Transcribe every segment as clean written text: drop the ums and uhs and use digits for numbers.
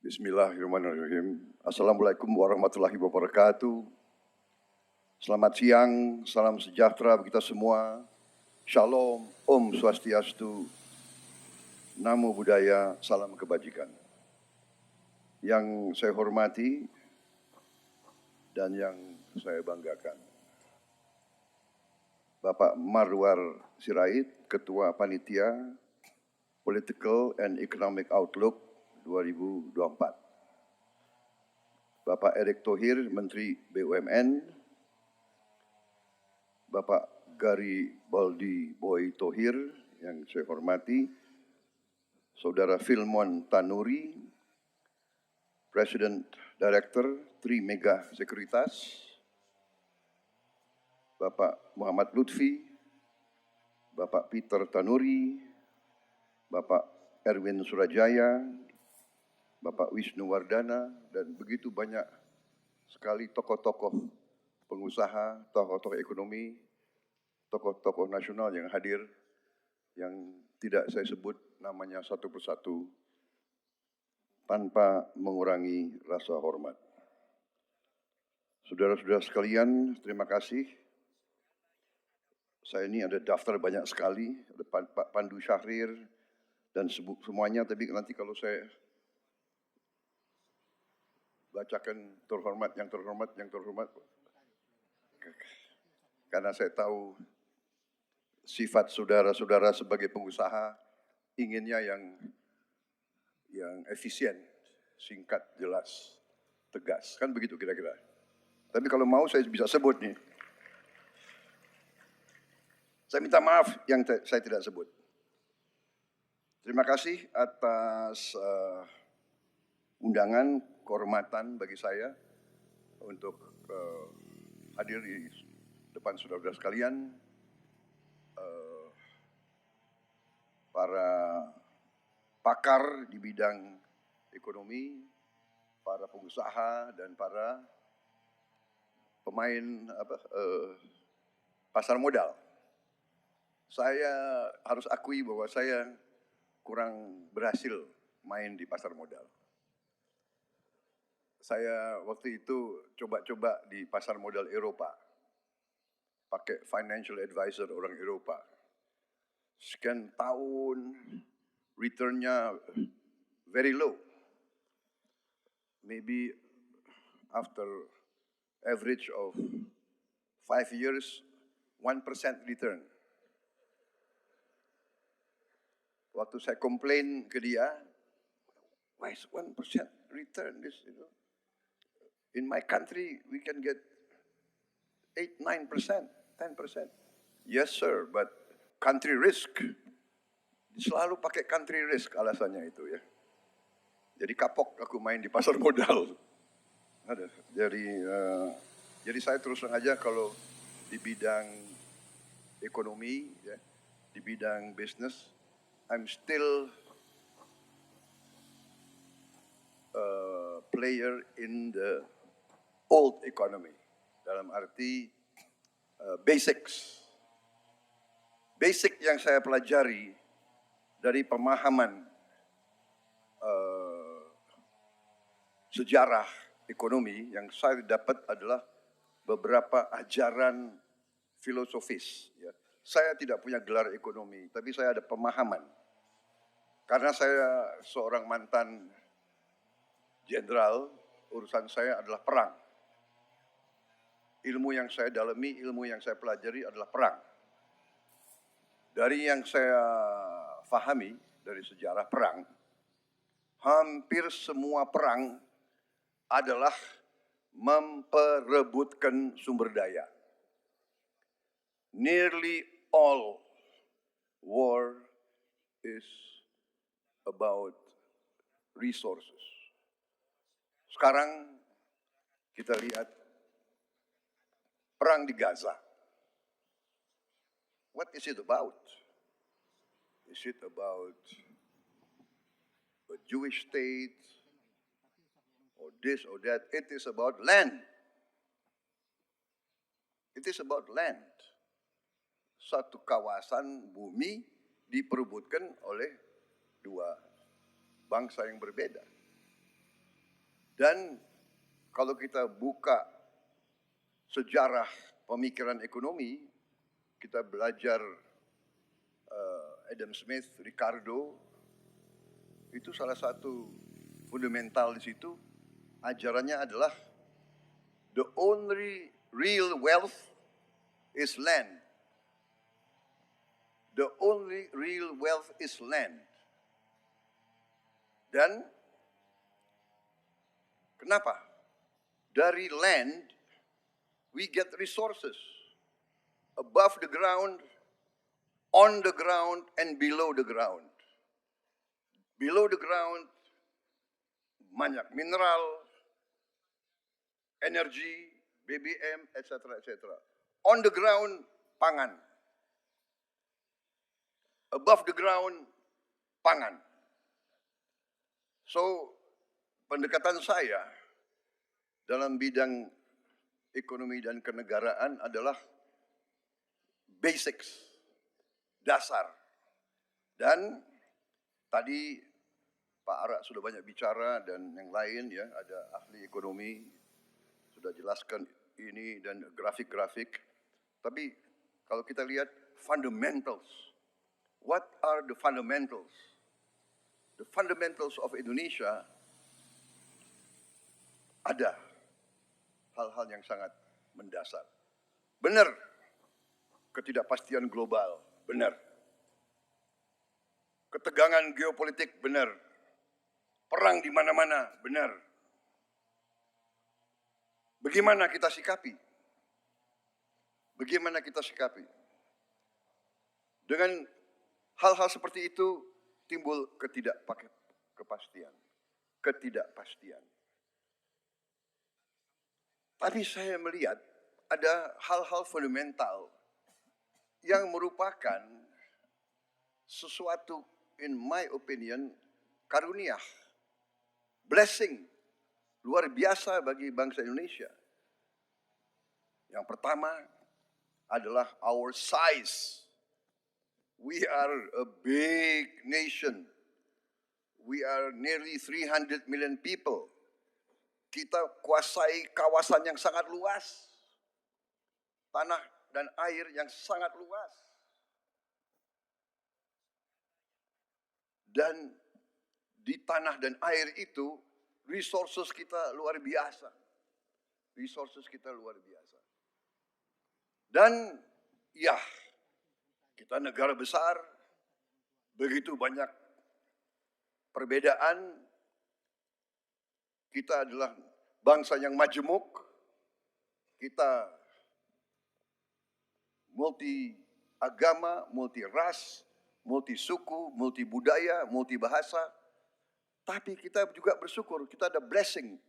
Bismillahirrahmanirrahim. Assalamualaikum warahmatullahi wabarakatuh. Selamat siang, salam sejahtera bagi kita semua. Shalom, Om Swastiastu, Namo Buddhaya, salam kebajikan. Yang saya hormati dan yang saya banggakan, Bapak Marwar Sirait, Ketua Panitia Political and Economic Outlook 2024. Bapak Erick Thohir, Menteri BUMN, Bapak Garibaldi Boy Thohir, yang saya hormati, Saudara Filmon Tanuri, President Director Trimega Sekuritas, Bapak Muhammad Lutfi, Bapak Peter Tanuri, Bapak Erwin Surajaya, Bapak Wisnu Wardana, dan begitu banyak sekali tokoh-tokoh pengusaha, tokoh-tokoh ekonomi, tokoh-tokoh nasional yang hadir, yang tidak saya sebut namanya satu persatu tanpa mengurangi rasa hormat. Saudara-saudara sekalian, terima kasih. Saya ini ada daftar banyak sekali, ada Pak Pandu Syahrir, dan semuanya, tapi nanti kalau saya bacakan yang terhormat, karena saya tahu sifat saudara-saudara sebagai pengusaha inginnya yang efisien, singkat, jelas, tegas, kan begitu kira-kira. Tapi kalau mau saya bisa sebut nih. Saya minta maaf yang saya tidak sebut. Terima kasih atas undangan, kehormatan bagi saya untuk hadir di depan saudara-saudara sekalian, para pakar di bidang ekonomi, para pengusaha, dan para pemain pasar modal. Saya harus akui bahwa saya kurang berhasil main di pasar modal. Saya waktu itu coba-coba di pasar modal Eropa, pakai financial advisor orang Eropa. Sekian tahun, returnnya very low. Maybe after average of 5 years, 1% return. Waktu saya komplain ke dia, why is 1% return this, you know? In my country, we can get 8, 9%, 10%. Yes, sir, but country risk. Selalu pakai country risk alasannya itu ya. Jadi kapok aku main di pasar modal. Ada. Jadi saya terus terang aja kalau di bidang ekonomi, ya, di bidang bisnis, I'm still a player in the old economy, dalam arti basics. Basic yang saya pelajari dari pemahaman sejarah ekonomi yang saya dapat adalah beberapa ajaran filosofis. Ya. Saya tidak punya gelar ekonomi, tapi saya ada pemahaman. Karena saya seorang mantan jenderal, urusan saya adalah perang. Ilmu yang saya dalami, ilmu yang saya pelajari adalah perang. Dari yang saya fahami dari sejarah perang, hampir semua perang adalah memperebutkan sumber daya. Nearly all war is about resources. Sekarang kita lihat perang di Gaza. What is it about? Is it about a Jewish state or this or that? It is about land. It is about land. Satu kawasan bumi diperebutkan oleh dua bangsa yang berbeda. Dan kalau kita buka sejarah pemikiran ekonomi, kita belajar Adam Smith, Ricardo, itu salah satu fundamental di situ, ajarannya adalah the only real wealth is land. The only real wealth is land. Dan kenapa? Dari land, we get resources. Above the ground, on the ground, and below the ground. Below the ground, banyak mineral, energi, BBM, etc., etc. On the ground, pangan. Above the ground, pangan. So, pendekatan saya dalam bidang ekonomi dan kenegaraan adalah basics, dasar. Dan tadi Pak Ara sudah banyak bicara dan yang lain ya, ada ahli ekonomi sudah jelaskan ini dan grafik-grafik. Tapi kalau kita lihat fundamentals, what are the fundamentals? The fundamentals of Indonesia ada hal-hal yang sangat mendasar. Benar, ketidakpastian global, benar. Ketegangan geopolitik, benar. Perang di mana-mana, benar. Bagaimana kita sikapi? Bagaimana kita sikapi? Dengan hal-hal seperti itu timbul ketidakpastian. Tapi saya melihat ada hal-hal fundamental yang merupakan sesuatu, in my opinion, karunia, blessing, luar biasa bagi bangsa Indonesia. Yang pertama adalah our size. We are a big nation. We are nearly 300 million people. Kita kuasai kawasan yang sangat luas. Tanah dan air yang sangat luas. Dan di tanah dan air itu, resources kita luar biasa. Resources kita luar biasa. Dan ya, kita negara besar, begitu banyak perbedaan. Kita adalah bangsa yang majemuk. Kita multi agama, multi ras, multi suku, multi budaya, multi bahasa. Tapi kita juga bersyukur, kita ada blessing.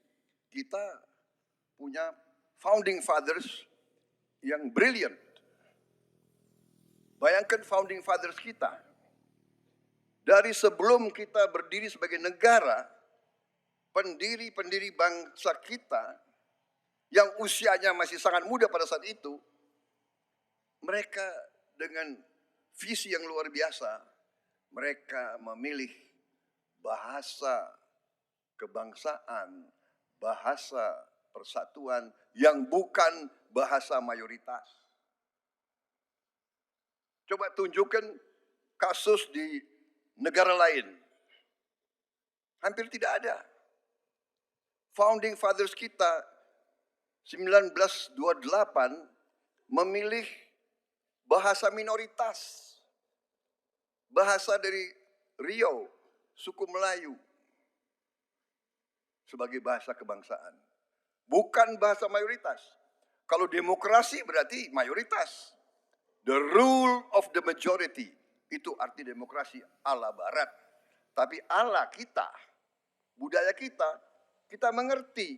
Kita punya founding fathers yang brilliant. Bayangkan founding fathers kita. Dari sebelum kita berdiri sebagai negara, pendiri-pendiri bangsa kita yang usianya masih sangat muda pada saat itu, mereka dengan visi yang luar biasa, mereka memilih bahasa kebangsaan, bahasa persatuan yang bukan bahasa mayoritas. Coba tunjukkan kasus di negara lain. Hampir tidak ada. Founding fathers kita 1928 memilih bahasa minoritas. Bahasa dari Riau, suku Melayu sebagai bahasa kebangsaan. Bukan bahasa mayoritas. Kalau demokrasi berarti mayoritas. The rule of the majority. Itu arti demokrasi ala barat. Tapi ala kita, budaya kita mengerti.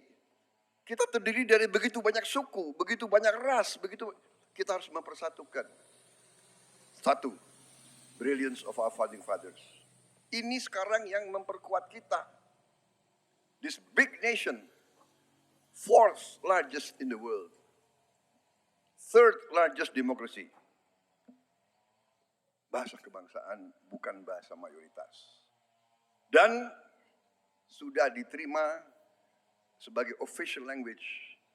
Kita terdiri dari begitu banyak suku, begitu banyak ras, kita harus mempersatukan. Satu, brilliance of our founding fathers. Ini sekarang yang memperkuat kita. This big nation, fourth largest in the world, third largest democracy. Bahasa kebangsaan bukan bahasa mayoritas. Dan sudah diterima sebagai official language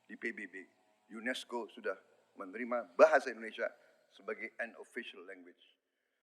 di PBB. UNESCO sudah menerima bahasa Indonesia sebagai an official language.